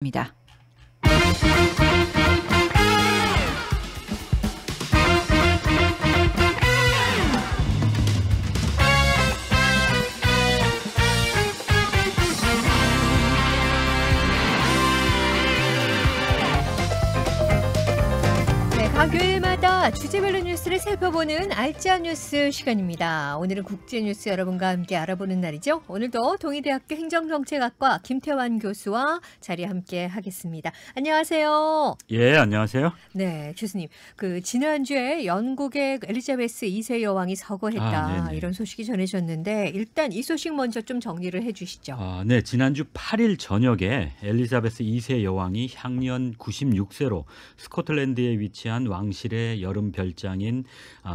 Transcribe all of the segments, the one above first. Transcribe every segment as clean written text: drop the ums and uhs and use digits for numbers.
입니다. 네, 각 요일마다 주제별로 뉴스를 살펴보는 알짜 뉴스 시간입니다. 오늘은 국제뉴스 여러분과 함께 알아보는 날이죠. 오늘도 동의대학교 행정정책학과 김태환 교수와 자리 함께 하겠습니다. 안녕하세요. 예, 안녕하세요. 네, 교수님. 지난주에 영국의 엘리자베스 2세 여왕이 서거했다. 네네. 이런 소식이 전해졌는데 일단 이 소식 먼저 좀 정리를 해 주시죠. 네, 지난주 8일 저녁에 엘리자베스 2세 여왕이 향년 96세로 스코틀랜드에 위치한 왕실의 여름 별장인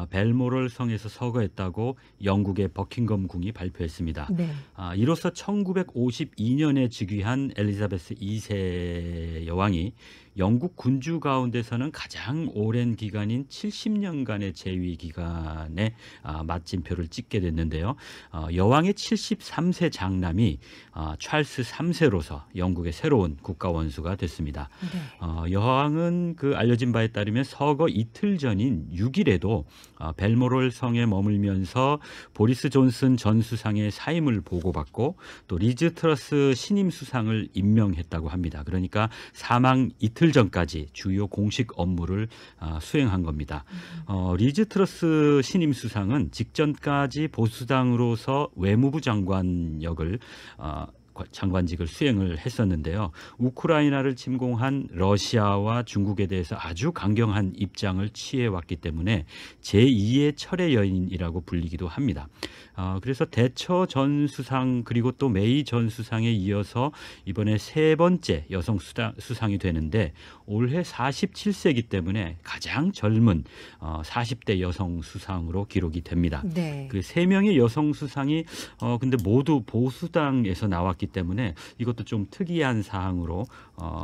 벨모럴 성에서 서거했다고 영국의 버킹엄 궁이 발표했습니다. 네. 이로써 1952년에 즉위한 엘리자베스 2세 여왕이 영국 군주 가운데서는 가장 오랜 기간인 70년간의 재위 기간에 마침표를 찍게 됐는데요. 여왕의 73세 장남이 찰스 3세로서 영국의 새로운 국가 원수가 됐습니다. 네. 여왕은 알려진 바에 따르면 서거 이틀 전인 6일에도 벨모럴 성에 머물면서 보리스 존슨 전 수상의 사임을 보고받고 또 리즈 트러스 신임 수상을 임명했다고 합니다. 그러니까 사망 이틀 전까지 주요 공식 업무를 수행한 겁니다. 리즈 트러스 신임 수상은 직전까지 보수당으로서 외무부 장관직을 수행을 했었는데요. 우크라이나를 침공한 러시아와 중국에 대해서 아주 강경한 입장을 취해왔기 때문에 제2의 철의 여인이라고 불리기도 합니다. 그래서 대처 전 수상 그리고 또 메이 전 수상에 이어서 이번에 세 번째 여성 수상이 되는데 올해 47세이기 때문에 가장 젊은 40대 여성 수상으로 기록이 됩니다. 네. 그 세 명의 여성 수상이 근데 모두 보수당에서 나왔기 때문에 이것도 좀 특이한 사항으로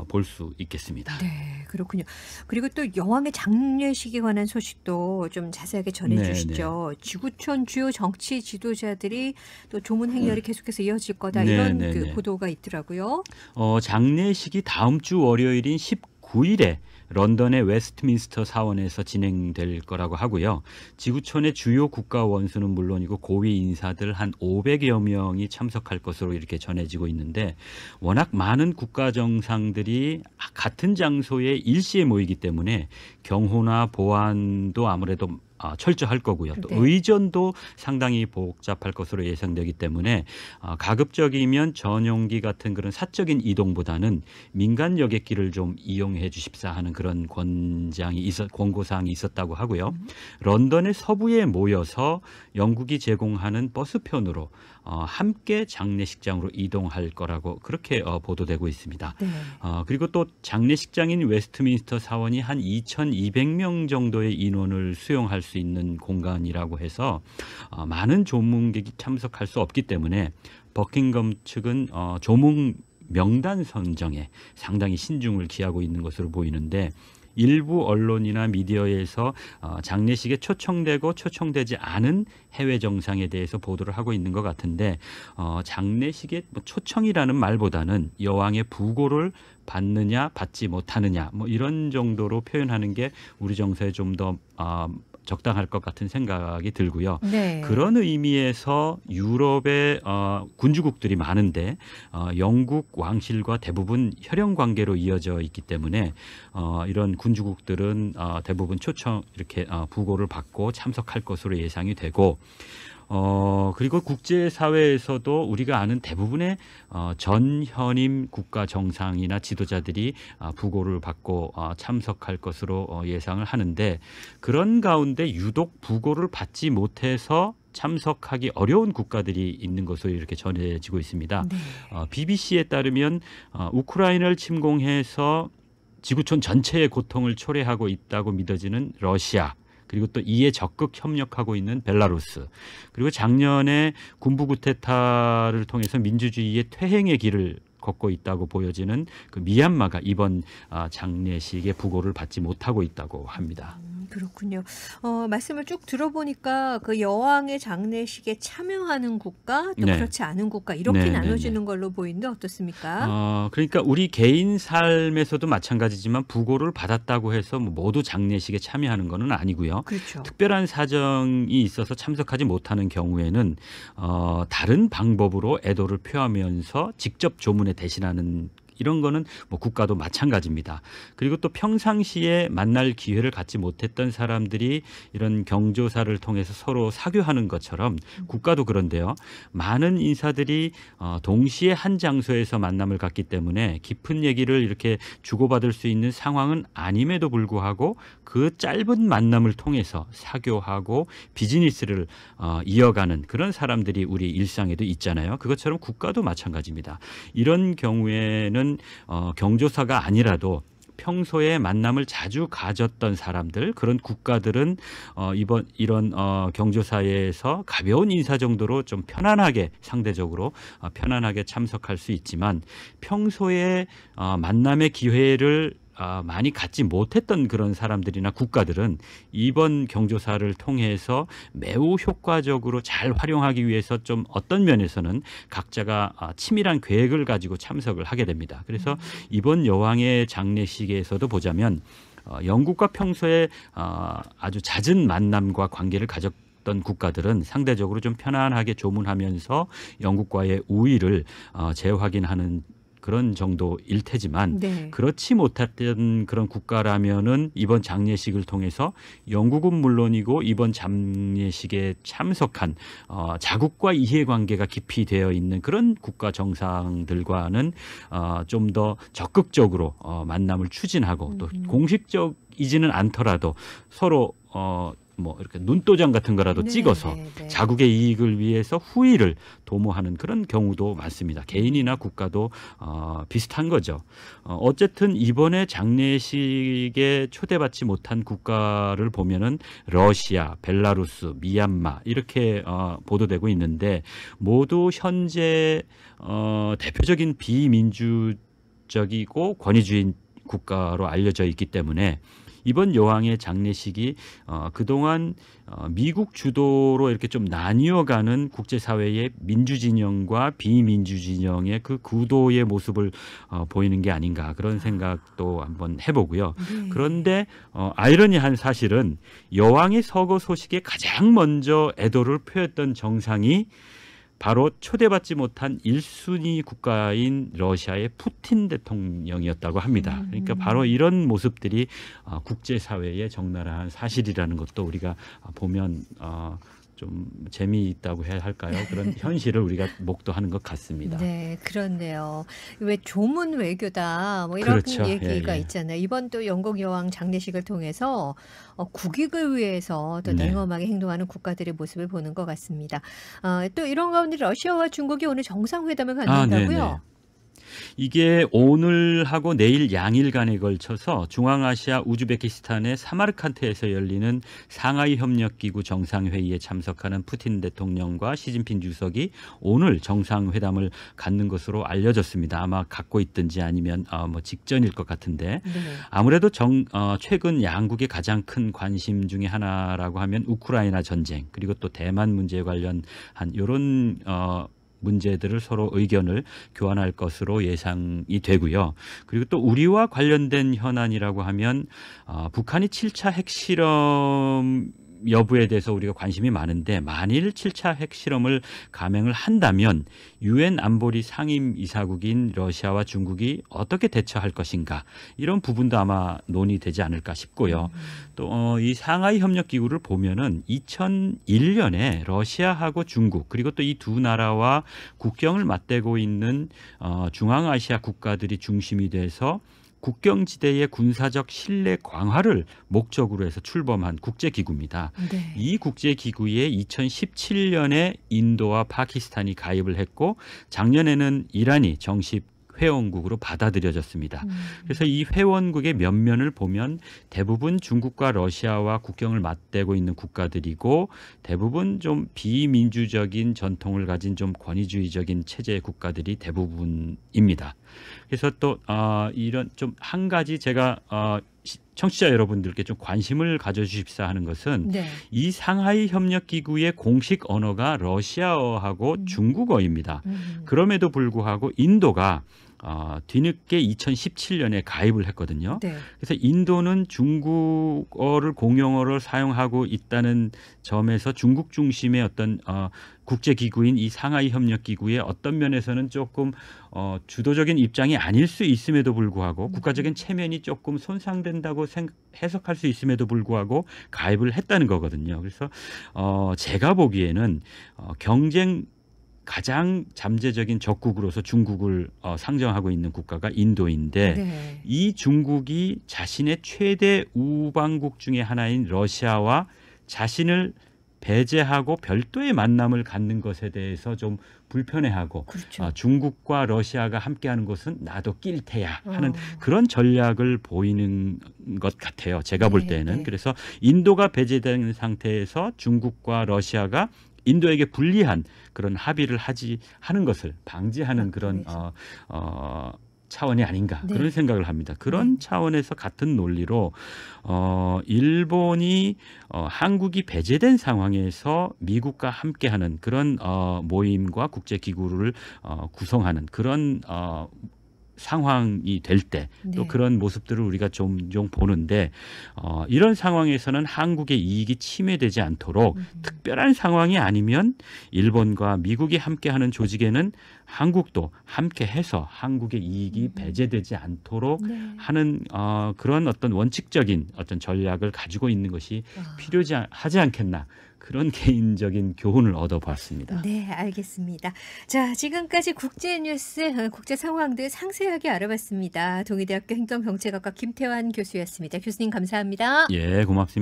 볼 수 있겠습니다. 네, 그렇군요. 그리고 또 여왕의 장례식에 관한 소식도 좀 자세하게 전해주시죠. 지구촌 주요 정치 지도자들이 또 조문 행렬이 계속해서 이어질 거다 이런 보도가 있더라고요. 장례식이 다음 주 월요일인 19일에 런던의 웨스트민스터 사원에서 진행될 거라고 하고요. 지구촌의 주요 국가 원수는 물론이고 고위 인사들 한 500여 명이 참석할 것으로 이렇게 전해지고 있는데 워낙 많은 국가 정상들이 같은 장소에 일시에 모이기 때문에 경호나 보안도 아무래도 철저할 거고요. 또 네. 의전도 상당히 복잡할 것으로 예상되기 때문에 가급적이면 전용기 같은 그런 사적인 이동보다는 민간 여객기를 좀 이용해 주십사 하는 그런 권고사항이 있었다고 하고요. 런던의 서부에 모여서 영국이 제공하는 버스편으로 함께 장례식장으로 이동할 거라고 그렇게 보도되고 있습니다. 네. 그리고 또 장례식장인 웨스트민스터 사원이 한 2,200명 정도의 인원을 수용할 수 있는 공간이라고 해서 많은 조문객이 참석할 수 없기 때문에 버킹엄 측은 조문 명단 선정에 상당히 신중을 기하고 있는 것으로 보이는데 일부 언론이나 미디어에서 장례식에 초청되고 초청되지 않은 해외 정상에 대해서 보도를 하고 있는 것 같은데 장례식에 초청이라는 말보다는 여왕의 부고를 받느냐 받지 못하느냐 이런 정도로 표현하는 게 우리 정서에 좀 더 적당할 것 같은 생각이 들고요. 네. 그런 의미에서 유럽의 군주국들이 많은데 영국 왕실과 대부분 혈연 관계로 이어져 있기 때문에 이런 군주국들은 대부분 초청 이렇게 부고를 받고 참석할 것으로 예상이 되고 그리고 국제사회에서도 우리가 아는 대부분의 전현임 국가 정상이나 지도자들이 부고를 받고 참석할 것으로 예상을 하는데 그런 가운데 유독 부고를 받지 못해서 참석하기 어려운 국가들이 있는 것으로 이렇게 전해지고 있습니다. 네. BBC에 따르면 우크라이나를 침공해서 지구촌 전체의 고통을 초래하고 있다고 믿어지는 러시아 그리고 또 이에 적극 협력하고 있는 벨라루스 그리고 작년에 군부 쿠데타를 통해서 민주주의의 퇴행의 길을 걷고 있다고 보여지는 미얀마가 이번 장례식의 부고를 받지 못하고 있다고 합니다. 그렇군요. 말씀을 쭉 들어보니까 그 여왕의 장례식에 참여하는 국가 또 네. 그렇지 않은 국가 이렇게 네네네. 나눠지는 걸로 보이는데 어떻습니까? 그러니까 우리 개인 삶에서도 마찬가지지만 부고를 받았다고 해서 뭐 모두 장례식에 참여하는 거는 아니고요. 그렇죠. 특별한 사정이 있어서 참석하지 못하는 경우에는 다른 방법으로 애도를 표하면서 직접 조문에 대신하는 이런 거는 뭐 국가도 마찬가지입니다. 그리고 또 평상시에 만날 기회를 갖지 못했던 사람들이 이런 경조사를 통해서 서로 사교하는 것처럼 국가도 그런데요. 많은 인사들이 동시에 한 장소에서 만남을 갖기 때문에 깊은 얘기를 이렇게 주고받을 수 있는 상황은 아님에도 불구하고 그 짧은 만남을 통해서 사교하고 비즈니스를 이어가는 그런 사람들이 우리 일상에도 있잖아요. 그것처럼 국가도 마찬가지입니다. 이런 경우에는 경조사가 아니라도 평소에 만남을 자주 가졌던 사람들 그런 국가들은 이런 경조사에서 가벼운 인사 정도로 좀 편안하게 상대적으로 편안하게 참석할 수 있지만 평소에 만남의 기회를 많이 갖지 못했던 그런 사람들이나 국가들은 이번 경조사를 통해서 매우 효과적으로 잘 활용하기 위해서 좀 어떤 면에서는 각자가 치밀한 계획을 가지고 참석을 하게 됩니다. 그래서 이번 여왕의 장례식에서도 보자면 영국과 평소에 아주 잦은 만남과 관계를 가졌던 국가들은 상대적으로 좀 편안하게 조문하면서 영국과의 우위를 재확인하는 그런 정도일 테지만 네. 그렇지 못했던 그런 국가라면은 이번 장례식을 통해서 영국은 물론이고 이번 장례식에 참석한 자국과 이해관계가 깊이 되어 있는 그런 국가 정상들과는 좀 더 적극적으로 만남을 추진하고 또 공식적이지는 않더라도 서로 뭐 이렇게 눈도장 같은 거라도 네, 찍어서 네, 네. 자국의 이익을 위해서 후의를 도모하는 그런 경우도 많습니다. 개인이나 국가도 비슷한 거죠. 어쨌든 이번에 장례식에 초대받지 못한 국가를 보면은 러시아, 벨라루스, 미얀마 이렇게 보도되고 있는데 모두 현재 대표적인 비민주적이고 권위주의 국가로 알려져 있기 때문에 이번 여왕의 장례식이 그동안 미국 주도로 이렇게 좀 나뉘어가는 국제사회의 민주진영과 비민주진영의 그 구도의 모습을 보이는 게 아닌가 그런 생각도 한번 해보고요. 네. 그런데 아이러니한 사실은 여왕의 서거 소식에 가장 먼저 애도를 표했던 정상이 바로 초대받지 못한 1순위 국가인 러시아의 푸틴 대통령이었다고 합니다. 그러니까 바로 이런 모습들이 국제사회의 적나라한 사실이라는 것도 우리가 보면 좀 재미있다고 해야 할까요? 그런 현실을 우리가 목도하는 것 같습니다. 네, 그렇네요. 왜 조문 외교다 뭐 이런 그렇죠. 얘기가 예, 예. 있잖아요. 이번 또 영국 여왕 장례식을 통해서 국익을 위해서 또 네. 냉엄하게 행동하는 국가들의 모습을 보는 것 같습니다. 또 이런 가운데 러시아와 중국이 오늘 정상회담을 네네. 갖는다고요? 이게 오늘하고 내일 양일간에 걸쳐서 중앙아시아 우즈베키스탄의 사마르칸트에서 열리는 상하이 협력기구 정상회의에 참석하는 푸틴 대통령과 시진핑 주석이 오늘 정상회담을 갖는 것으로 알려졌습니다. 아마 갖고 있든지 아니면 뭐 직전일 것 같은데 네. 아무래도 최근 양국의 가장 큰 관심 중에 하나라고 하면 우크라이나 전쟁 그리고 또 대만 문제에 관련한 이런 문제들을 서로 의견을 교환할 것으로 예상이 되고요. 그리고 또 우리와 관련된 현안이라고 하면 북한이 7차 핵실험 여부에 대해서 우리가 관심이 많은데 만일 7차 핵실험을 감행을 한다면 유엔 안보리 상임이사국인 러시아와 중국이 어떻게 대처할 것인가 이런 부분도 아마 논의되지 않을까 싶고요. 또 이 상하이 협력기구를 보면은 2001년에 러시아하고 중국 그리고 또 이 두 나라와 국경을 맞대고 있는 중앙아시아 국가들이 중심이 돼서 국경지대의 군사적 신뢰 강화를 목적으로 해서 출범한 국제기구입니다. 네. 이 국제기구에 2017년에 인도와 파키스탄이 가입을 했고 작년에는 이란이 정식 회원국으로 받아들여졌습니다. 그래서 이 회원국의 면면을 보면 대부분 중국과 러시아와 국경을 맞대고 있는 국가들이고 대부분 좀 비민주적인 전통을 가진 좀 권위주의적인 체제의 국가들이 대부분입니다. 그래서 또 이런 좀 한 가지 제가 청취자 여러분들께 좀 관심을 가져주십사 하는 것은 네. 이 상하이 협력 기구의 공식 언어가 러시아어하고 중국어입니다. 그럼에도 불구하고 인도가 뒤늦게 2017년에 가입을 했거든요. 네. 그래서 인도는 중국어를 공용어로 사용하고 있다는 점에서 중국 중심의 어떤 국제기구인 이 상하이 협력기구의 어떤 면에서는 조금 주도적인 입장이 아닐 수 있음에도 불구하고 국가적인 체면이 조금 손상된다고 해석할 수 있음에도 불구하고 가입을 했다는 거거든요. 그래서 제가 보기에는 경쟁 가장 잠재적인 적국으로서 중국을 상정하고 있는 국가가 인도인데 네. 이 중국이 자신의 최대 우방국 중에 하나인 러시아와 자신을 배제하고 별도의 만남을 갖는 것에 대해서 좀 불편해하고 그렇죠. 중국과 러시아가 함께하는 것은 나도 낄 테야 하는 어. 그런 전략을 보이는 것 같아요. 제가 볼 네, 때는. 네. 그래서 인도가 배제된 상태에서 중국과 러시아가 인도에게 불리한 그런 합의를 하는 것을 방지하는 그런 차원이 아닌가 네. 그런 생각을 합니다. 그런 차원에서 같은 논리로 일본이 한국이 배제된 상황에서 미국과 함께하는 그런 모임과 국제기구를 구성하는 그런 상황이 될 때 또 네. 그런 모습들을 우리가 종종 보는데 이런 상황에서는 한국의 이익이 침해되지 않도록 특별한 상황이 아니면 일본과 미국이 함께하는 조직에는 한국도 함께해서 한국의 이익이 배제되지 않도록 네. 하는 그런 어떤 원칙적인 어떤 전략을 가지고 있는 것이 필요하지 않겠나. 그런 개인적인 교훈을 얻어봤습니다. 네, 알겠습니다. 자, 지금까지 국제뉴스, 국제 상황들 상세하게 알아봤습니다. 동의대학교 행정정책학과 김태환 교수였습니다. 교수님 감사합니다. 예, 고맙습니다.